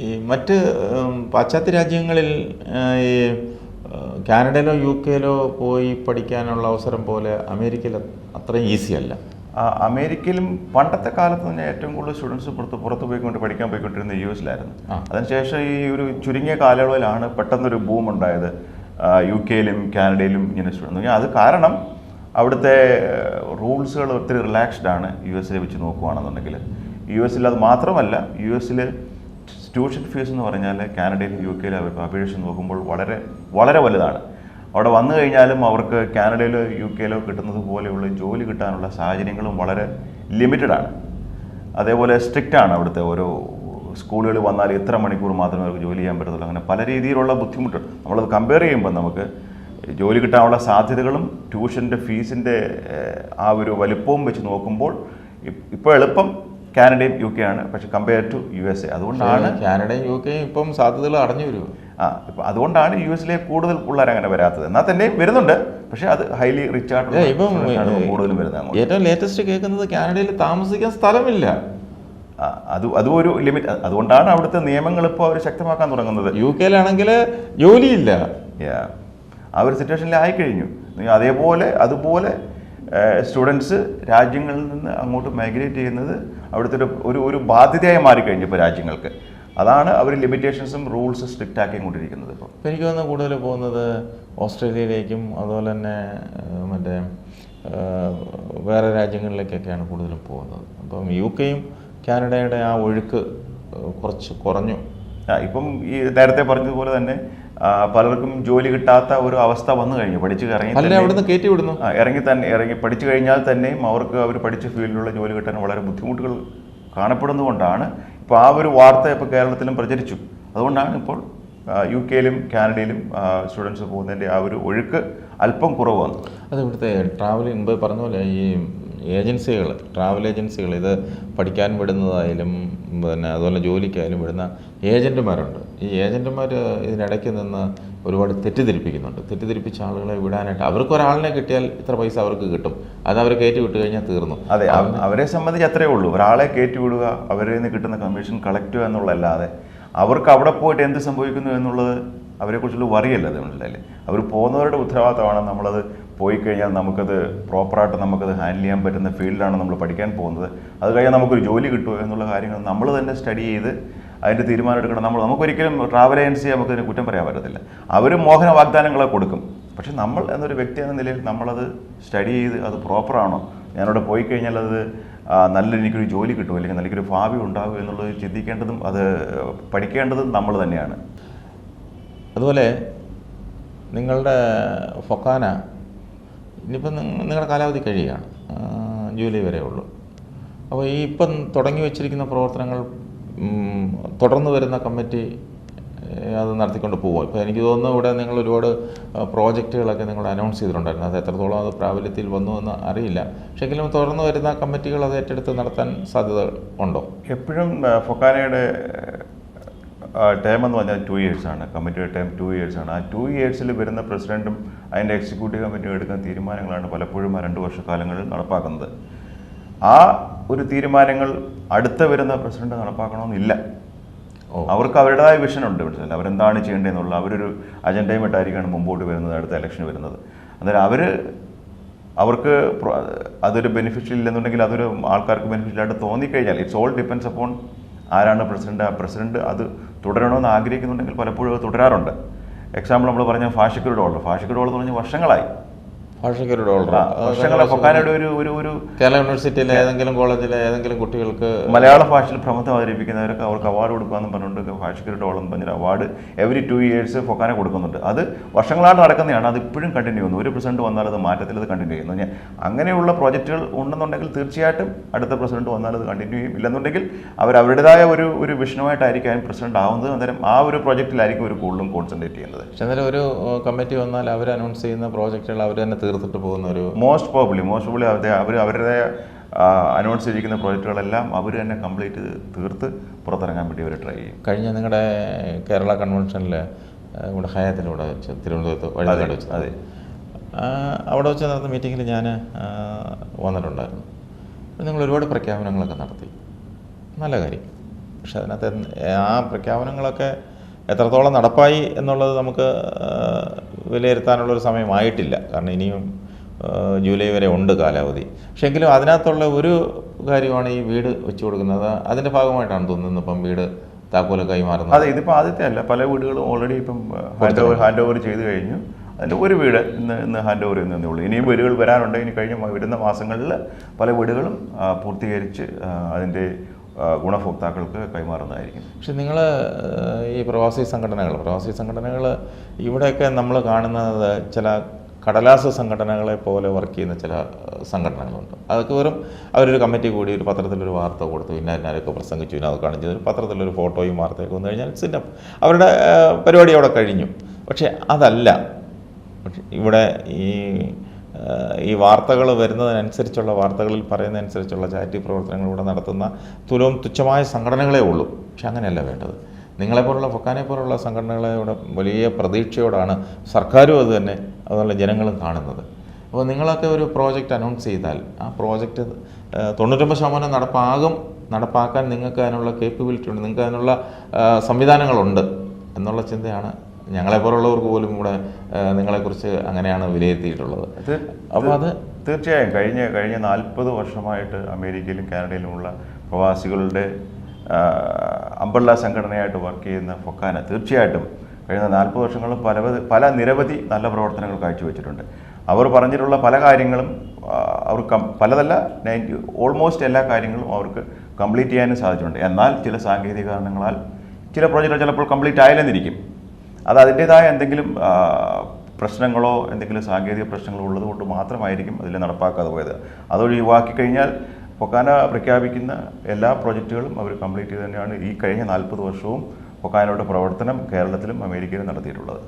ഈ മറ്റ് പാശ്ചാത്യ രാജ്യങ്ങളിൽ ഈ കാനഡയിലോ യു കെയിലോ പോയി പഠിക്കാനുള്ള അവസരം പോലെ അമേരിക്കയിൽ അത്രയും ഈസി അല്ല. അമേരിക്കയിലും പണ്ടത്തെ കാലത്ത് തന്നെ ഏറ്റവും കൂടുതൽ സ്റ്റുഡൻസ് പുറത്ത് പോയിക്കൊണ്ട് പഠിക്കാൻ പോയിക്കൊണ്ടിരുന്നത് യു എസിലായിരുന്നു. അതിനുശേഷം ഈ ഒരു ചുരുങ്ങിയ കാലയളവിലാണ് പെട്ടെന്നൊരു ബൂം ഉണ്ടായത് യു കെയിലും കാനഡയിലും ഇങ്ങനെ സ്റ്റുഡൻസ്. അത് കാരണം അവിടുത്തെ റൂൾസുകൾ ഒത്തിരി റിലാക്സ്ഡ് ആണ് യു എസിലെ വെച്ച് നോക്കുകയാണെന്നുണ്ടെങ്കിൽ. യു എസിൽ അത് മാത്രമല്ല, യു എസിൽ ട്യൂഷൻ ഫീസ് എന്ന് പറഞ്ഞാൽ കാനഡയിലും യു കെയിലും അവർക്ക് അപേക്ഷിച്ച് നോക്കുമ്പോൾ വളരെ വളരെ വലുതാണ്. അവിടെ വന്നു കഴിഞ്ഞാലും അവർക്ക് കാനഡയിലോ യു കെയിലോ കിട്ടുന്നത് പോലെയുള്ള ജോലി കിട്ടാനുള്ള സാഹചര്യങ്ങളും വളരെ ലിമിറ്റഡാണ്. അതേപോലെ സ്ട്രിക്റ്റ് ആണ് അവിടുത്തെ ഓരോ സ്കൂളുകളിൽ വന്നാൽ ഇത്ര മണിക്കൂർ മാത്രമേ അവർക്ക് ജോലി ചെയ്യാൻ പറ്റത്തുള്ളൂ. അങ്ങനെ പല രീതിയിലുള്ള ബുദ്ധിമുട്ട് നമ്മളത് കമ്പയർ ചെയ്യുമ്പോൾ നമുക്ക് ജോലി കിട്ടാനുള്ള സാധ്യതകളും ട്യൂഷൻ്റെ ഫീസിൻ്റെ ആ ഒരു വലിപ്പവും വെച്ച് നോക്കുമ്പോൾ ഇപ്പോൾ എളുപ്പം കാനഡയും യു കെ ആണ്. പക്ഷെ compare to U S A. അതുകൊണ്ടാണ് കാനഡയും യു കെയും ഇപ്പം സാധ്യതകൾ അടഞ്ഞു വരും. ഇപ്പം അതുകൊണ്ടാണ് യു എസിലെ കൂടുതൽ പിള്ളേർ അങ്ങനെ വരാത്തത്. എന്നാൽ തന്നെ വരുന്നുണ്ട്, പക്ഷെ അത് ഹൈലി റിച്ച് ആയിട്ടുള്ള കൂടുതലും വരുന്നത്. ഏറ്റവും ലേറ്റസ്റ്റ് കേൾക്കുന്നത് കാനഡയിൽ താമസിക്കാൻ സ്ഥലമില്ല. അതും ഒരു ലിമിറ്റ്. അതുകൊണ്ടാണ് അവിടുത്തെ നിയമങ്ങൾ ഇപ്പോൾ അവർ ശക്തമാക്കാൻ തുടങ്ങുന്നത്. യു കെയിലാണെങ്കിൽ ജോലിയില്ല. ആ ഒരു സിറ്റുവേഷനിൽ ആയിക്കഴിഞ്ഞു. അതുപോലെ സ്റ്റുഡൻസ് രാജ്യങ്ങളിൽ നിന്ന് അങ്ങോട്ട് മൈഗ്രേറ്റ് ചെയ്യുന്നത് അവിടുത്തെ ഒരു ബാധ്യതയായി മാറിക്കഴിഞ്ഞു ഇപ്പോൾ രാജ്യങ്ങൾക്ക്. അതാണ് അവർ ലിമിറ്റേഷൻസും റൂൾസ് സ്ട്രിക്റ്റ് ആക്കിക്കൊണ്ടിരിക്കുന്നത്. ഇപ്പോൾ എനിക്ക് തോന്നുന്നു കൂടുതൽ പോകുന്നത് ഓസ്ട്രേലിയയിലേക്കും അതുപോലെ തന്നെ മറ്റേ വേറെ രാജ്യങ്ങളിലേക്കൊക്കെയാണ് കൂടുതലും പോകുന്നത്. അപ്പം യു കെയും കാനഡയുടെ ആ ഒഴുക്ക് കുറച്ച് കുറഞ്ഞു. ഇപ്പം ഈ നേരത്തെ പറഞ്ഞതുപോലെ തന്നെ പലർക്കും ജോലി കിട്ടാത്ത ഒരു അവസ്ഥ വന്നു കഴിഞ്ഞു. പഠിച്ച് ഇറങ്ങി പഠിച്ചു കഴിഞ്ഞാൽ തന്നെയും അവർ പഠിച്ച ഫീൽഡിലുള്ള ജോലി കിട്ടാൻ വളരെ ബുദ്ധിമുട്ടുകൾ കാണപ്പെടുന്നതുകൊണ്ടാണ് ഇപ്പോൾ ആ ഒരു വാർത്ത ഇപ്പോൾ കേരളത്തിലും പ്രചരിച്ചു. അതുകൊണ്ടാണ് ഇപ്പോൾ യു കെയിലും കാനഡയിലും സ്റ്റുഡൻസ് പോകുന്നതിൻ്റെ ആ ഒരു ഒഴുക്ക് അല്പം കുറവ് വന്നു. അത് ഇവിടുത്തെ ട്രാവലിംഗ് മുമ്പ് പറഞ്ഞ പോലെ ഈ ട്രാവൽ ഏജൻസികൾ ഇത് പഠിക്കാൻ വിടുന്നതായാലും പിന്നെ അതുപോലെ ജോലിക്കായാലും വിടുന്ന ഏജൻറ്റുമാരുണ്ട്. ഈ ഏജൻറ്റുമാർ ഇതിനിടയ്ക്ക് നിന്ന് ഒരുപാട് തെറ്റിദ്ധരിപ്പിച്ച ആളുകളെ വിടാനായിട്ട് അവർക്കൊരാളിനെ കിട്ടിയാൽ ഇത്ര പൈസ അവർക്ക് കിട്ടും, അത് അവരെ കയറ്റി വിട്ട് കഴിഞ്ഞാൽ തീർന്നു. അതെ, അവരെ സംബന്ധിച്ച് അത്രയേ ഉള്ളൂ. ഒരാളെ കയറ്റി വിടുക, അവരിൽ നിന്ന് കിട്ടുന്ന കമ്മീഷൻ കളക്ട് ചെയ്യുക എന്നുള്ളതല്ലാതെ അവർക്ക് അവിടെ പോയിട്ട് എന്ത് സംഭവിക്കുന്നു എന്നുള്ളത് അവരെക്കുറിച്ചുള്ള വറിയല്ല. അത് മനസ്സിലായില്ലേ? അവർ പോകുന്നവരുടെ ഉത്തരവാദിത്തമാണ്. നമ്മളത് പോയി കഴിഞ്ഞാൽ നമുക്കത് പ്രോപ്പറായിട്ട് നമുക്കത് ഹാൻഡിൽ ചെയ്യാൻ പറ്റുന്ന ഫീൽഡിലാണ് നമ്മൾ പഠിക്കാൻ പോകുന്നത്. അത് കഴിഞ്ഞാൽ നമുക്കൊരു ജോലി കിട്ടുമോ എന്നുള്ള കാര്യങ്ങൾ നമ്മൾ തന്നെ സ്റ്റഡി ചെയ്ത് അതിൻ്റെ തീരുമാനം എടുക്കണം. നമുക്കൊരിക്കലും ട്രാവൽ ഏജൻസി നമുക്കതിന് കുറ്റം പറയാൻ പറ്റത്തില്ല. അവർ മോഹന വാഗ്ദാനങ്ങളെ കൊടുക്കും. പക്ഷെ നമ്മൾ എന്നൊരു വ്യക്തി എന്ന നിലയിൽ നമ്മളത് സ്റ്റഡി ചെയ്ത് അത് പ്രോപ്പറാണോ, ഞാനവിടെ പോയി കഴിഞ്ഞാൽ അത് എനിക്കൊരു ജോലി കിട്ടുമോ അല്ലെങ്കിൽ നല്ലൊരു ഭാവി ഉണ്ടാകുമോ എന്നുള്ളത് ചിന്തിക്കേണ്ടതും അത് പഠിക്കേണ്ടതും നമ്മൾ തന്നെയാണ്. അതുപോലെ നിങ്ങളുടെ ഫൊക്കാന ഇനിയിപ്പം നിങ്ങളുടെ കാലാവധി കഴിയുകയാണ്, ജൂലൈ വരെ ഉള്ളൂ. അപ്പോൾ ഈ ഇപ്പം തുടങ്ങി വച്ചിരിക്കുന്ന പ്രവർത്തനങ്ങൾ തുടർന്ന് വരുന്ന കമ്മിറ്റി അത് നടത്തിക്കൊണ്ട് പോകും. ഇപ്പോൾ എനിക്ക് തോന്നുന്നു ഇവിടെ നിങ്ങൾ ഒരുപാട് പ്രോജക്റ്റുകളൊക്കെ നിങ്ങൾ അനൗൺസ് ചെയ്തിട്ടുണ്ടായിരുന്നു. അത് എത്രത്തോളം അത് പ്രാബല്യത്തിൽ വന്നു എന്ന് അറിയില്ല. പക്ഷേ എങ്കിലും തുടർന്ന് വരുന്ന കമ്മിറ്റികൾ അത് ഏറ്റെടുത്ത് നടത്താൻ സാധ്യത ഉണ്ടോ? എപ്പോഴും ഫൊക്കാനയുടെ ടേം എന്ന് പറഞ്ഞാൽ 2 years ആണ്. കമ്മിറ്റിയുടെ ടേം 2 years ആണ്. ആ 2 years വരുന്ന പ്രസിഡന്റും അതിൻ്റെ എക്സിക്യൂട്ടീവ് കമ്മിറ്റിയും എടുക്കുന്ന തീരുമാനങ്ങളാണ് പലപ്പോഴും ആ 2 വർഷക്കാലങ്ങളിൽ നടപ്പാക്കുന്നത്. ആ ഒരു തീരുമാനങ്ങൾ അടുത്ത വരുന്ന പ്രസിഡന്റ് നടപ്പാക്കണമെന്നില്ല. അവർക്ക് അവരുടേതായ വിഷനുണ്ട്. മനസ്സിലായി? അവരെന്താണ് ചെയ്യേണ്ടതെന്നുള്ള അവരൊരു അജണ്ടയുമായിട്ടായിരിക്കാണ് മുമ്പോട്ട് വരുന്നത്, അടുത്ത ഇലക്ഷൻ വരുന്നത്. അന്നേരം അവർക്ക് അതൊരു ബെനിഫിഷ്യൽ ഇല്ലെന്നുണ്ടെങ്കിൽ അതൊരു ആൾക്കാർക്ക് ബെനിഫിഷ്യലായിട്ട് തോന്നിക്കഴിഞ്ഞാൽ ഇറ്റ്സ് ഓൾ ഡിപ്പെൻഡ്സ് അപ്പോൺ ആരാണ് പ്രസിഡന്റ്. ആ പ്രസിഡന്റ് അത് തുടരണമെന്ന് ആഗ്രഹിക്കുന്നുണ്ടെങ്കിൽ പലപ്പോഴും അത് തുടരാറുണ്ട്. എക്സാമ്പിൾ നമ്മൾ പറഞ്ഞ ഫാഷിഖ് ഡോളർ എന്ന് പറഞ്ഞ വർഷങ്ങളായി. ഫൊക്കാനയുടെ ഒരു കേരള യൂണിവേഴ്സിറ്റിയിലെ ഏതെങ്കിലും കോളേജിലെ ഏതെങ്കിലും കുട്ടികൾക്ക് മലയാള ഭാഷയിൽ പ്രബന്ധം അവതരിപ്പിക്കുന്നവർക്ക് അവർക്ക് അവാർഡ് കൊടുക്കാമെന്ന് പറഞ്ഞുകൊണ്ട് ഫാഷിഖ് ഡോളർ എന്ന് പറഞ്ഞൊരു അവാർഡ് എവറി 2 years ഫൊക്കാന കൊടുക്കുന്നുണ്ട്. അത് വർഷങ്ങളായിട്ട് നടക്കുന്നതാണ്. അത് ഇപ്പോഴും കണ്ടിന്യൂ ചെയ്യുന്നു. ഒരു പ്രസിഡന്റ് വന്നാൽ അത് മാറ്റത്തിൽ അത് കണ്ടിന്യൂ ചെയ്യുന്നു. അങ്ങനെയുള്ള പ്രോജക്റ്റുകൾ ഉണ്ടെന്നുണ്ടെങ്കിൽ തീർച്ചയായിട്ടും അടുത്ത പ്രസിഡന്റ് വന്നാൽ അത് കണ്ടിന്യൂ ചെയ്യും. ഇല്ലെന്നുണ്ടെങ്കിൽ അവരുടേതായ ഒരു വിഷനുമായിട്ടായിരിക്കും പ്രസിഡന്റ് ആവുന്നത്. അന്നേരം ആ ഒരു പ്രോജക്റ്റിലായിരിക്കും ഒരു കൂടുതലും കോൺസെൻട്രേറ്റ് ചെയ്യുന്നത്. പക്ഷേ അന്നേരം ഒരു കമ്മിറ്റി വന്നാൽ അവർ അനൗൺസ് ചെയ്യുന്ന പ്രോജക്റ്റുകൾ അവർ തന്നെ തീർത്തിട്ട് പോകുന്ന ഒരു മോസ്റ്റ് പ്രോബബ്ലി അവരുടെ അനൗൺസ് ചെയ്തിരിക്കുന്ന പ്രോജക്റ്റുകളെല്ലാം അവർ തന്നെ കംപ്ലീറ്റ് തീർത്ത് പുറത്തിറങ്ങാൻ വേണ്ടി അവർ ട്രൈ ചെയ്യും. കഴിഞ്ഞ നിങ്ങളുടെ കേരള കൺവെൻഷനിൽ ഇവിടെ ഹയാത്തിലൂടെ വെച്ച് തിരുവനന്തപുരത്ത് വഴിപാട് വെച്ചത്, അതെ, അവിടെ വെച്ച് നടന്ന മീറ്റിങ്ങിൽ ഞാൻ വന്നിട്ടുണ്ടായിരുന്നു. നിങ്ങൾ ഒരുപാട് പ്രഖ്യാപനങ്ങളൊക്കെ നടത്തി, നല്ല കാര്യം. പക്ഷെ അതിനകത്ത് ആ പ്രഖ്യാപനങ്ങളൊക്കെ എത്രത്തോളം നടപ്പായി എന്നുള്ളത് നമുക്ക് വിലയിരുത്താനുള്ളൊരു സമയമായിട്ടില്ല. കാരണം ഇനിയും ജൂലൈ വരെ ഉണ്ട് കാലാവധി. പക്ഷേ എങ്കിലും അതിനകത്തുള്ള ഒരു കാര്യമാണ് ഈ വീട് വെച്ച് കൊടുക്കുന്നത്. അതിൻ്റെ ഭാഗമായിട്ടാണ് തോന്നുന്നത് ഇപ്പം വീട് താക്കോല് കൈമാറുന്നത്. അതെ, ഇതിപ്പോൾ ആദ്യത്തെ അല്ല, പല വീടുകളും ഓൾറെഡി ഇപ്പം ഹാൻഡ് ഓവർ ചെയ്ത് കഴിഞ്ഞു. അതിൻ്റെ ഒരു വീട് ഇന്ന് ഹാൻഡ് ഓവർ ചെയ്യുന്നതേ ഉള്ളൂ. ഇനിയും വീടുകൾ വരാനുണ്ട്. ഇനി വരുന്ന മാസങ്ങളിൽ പല വീടുകളും പൂർത്തീകരിച്ച് അതിൻ്റെ ഗുണഭോക്താക്കൾക്ക് കൈമാറുന്നതായിരിക്കും. പക്ഷെ നിങ്ങൾ ഈ പ്രവാസി സംഘടനകൾ ഇവിടെയൊക്കെ നമ്മൾ കാണുന്നത് ചില കടലാസ് സംഘടനകളെ പോലെ വർക്ക് ചെയ്യുന്ന ചില സംഘടനകളുണ്ട്. അതൊക്കെ വെറും അവരൊരു കമ്മിറ്റി കൂടി ഒരു പത്രത്തിലൊരു വാർത്ത കൊടുത്തു, ഇന്നാരൊക്കെ പ്രസംഗിച്ചു, അത് കാണിച്ചു, ഒരു പത്രത്തിലൊരു ഫോട്ടോയും വാർത്തയൊക്കെ വന്നു കഴിഞ്ഞാൽ സിന്നപ്പ് അവരുടെ പരിപാടി അവിടെ കഴിഞ്ഞു. പക്ഷേ അതല്ല. പക്ഷേ ഇവിടെ ഈ വാർത്തകൾ വരുന്നതിനനുസരിച്ചുള്ള, വാർത്തകളിൽ പറയുന്നതനുസരിച്ചുള്ള ചാരിറ്റി പ്രവർത്തനങ്ങൾ ഇവിടെ നടത്തുന്ന തുച്ഛമായ സംഘടനകളേ ഉള്ളൂ. പക്ഷെ അങ്ങനെയല്ല വേണ്ടത്. നിങ്ങളെപ്പോലുള്ള ഫൊക്കാനെ പോലുള്ള സംഘടനകളെ ഇവിടെ വലിയ പ്രതീക്ഷയോടാണ് സർക്കാരും അത് തന്നെ അതുപോലെ ജനങ്ങളും കാണുന്നത്. അപ്പോൾ നിങ്ങളൊക്കെ ഒരു പ്രോജക്റ്റ് അനൗൺസ് ചെയ്താൽ ആ പ്രോജക്റ്റ് 99% നടപ്പാക്കാൻ നിങ്ങൾക്ക് അതിനുള്ള കേപ്പബിലിറ്റി ഉണ്ട്, നിങ്ങൾക്ക് അതിനുള്ള സംവിധാനങ്ങളുണ്ട് എന്നുള്ള ചിന്തയാണ് ഞങ്ങളെപ്പോലുള്ളവർക്ക് പോലും ഇവിടെ നിങ്ങളെക്കുറിച്ച് അങ്ങനെയാണ് വിലയിരുത്തിയിട്ടുള്ളത്. അപ്പോൾ അത് തീർച്ചയായും കഴിഞ്ഞ 40 വർഷമായിട്ട് അമേരിക്കയിലും കാനഡയിലുമുള്ള പ്രവാസികളുടെ അംബ്രല്ല സംഘടനയായിട്ട് വർക്ക് ചെയ്യുന്ന ഫൊക്കാന തീർച്ചയായിട്ടും കഴിഞ്ഞ 40 വർഷങ്ങളിൽ പല നിരവധി നല്ല പ്രവർത്തനങ്ങൾ കാഴ്ചവെച്ചിട്ടുണ്ട്. അവർ പറഞ്ഞിട്ടുള്ള പല കാര്യങ്ങളും അവർക്ക് പലതല്ല, ഓൾമോസ്റ്റ് എല്ലാ കാര്യങ്ങളും അവർക്ക് കംപ്ലീറ്റ് ചെയ്യാനും സാധിച്ചിട്ടുണ്ട്. എന്നാൽ ചില സാങ്കേതിക കാരണങ്ങളാൽ ചില പ്രോജക്റ്റുകൾ ചിലപ്പോൾ കംപ്ലീറ്റ് ആയില്ലെന്നിരിക്കും. അത് അതിൻ്റേതായ എന്തെങ്കിലും പ്രശ്നങ്ങളോ എന്തെങ്കിലും സാങ്കേതിക പ്രശ്നങ്ങളോ ഉള്ളത് കൊണ്ട് മാത്രമായിരിക്കും അതിൽ നടപ്പാക്കാതെ പോയത്. അതൊഴിവാക്കി കഴിഞ്ഞാൽ ഫൊക്കാന പ്രഖ്യാപിക്കുന്ന എല്ലാ പ്രോജക്റ്റുകളും അവർ കംപ്ലീറ്റ് ചെയ്ത് തന്നെയാണ് ഈ കഴിഞ്ഞ 40 വർഷവും ഫൊക്കാനയുടെ പ്രവർത്തനം കേരളത്തിലും അമേരിക്കയിലും നടത്തിയിട്ടുള്ളത്.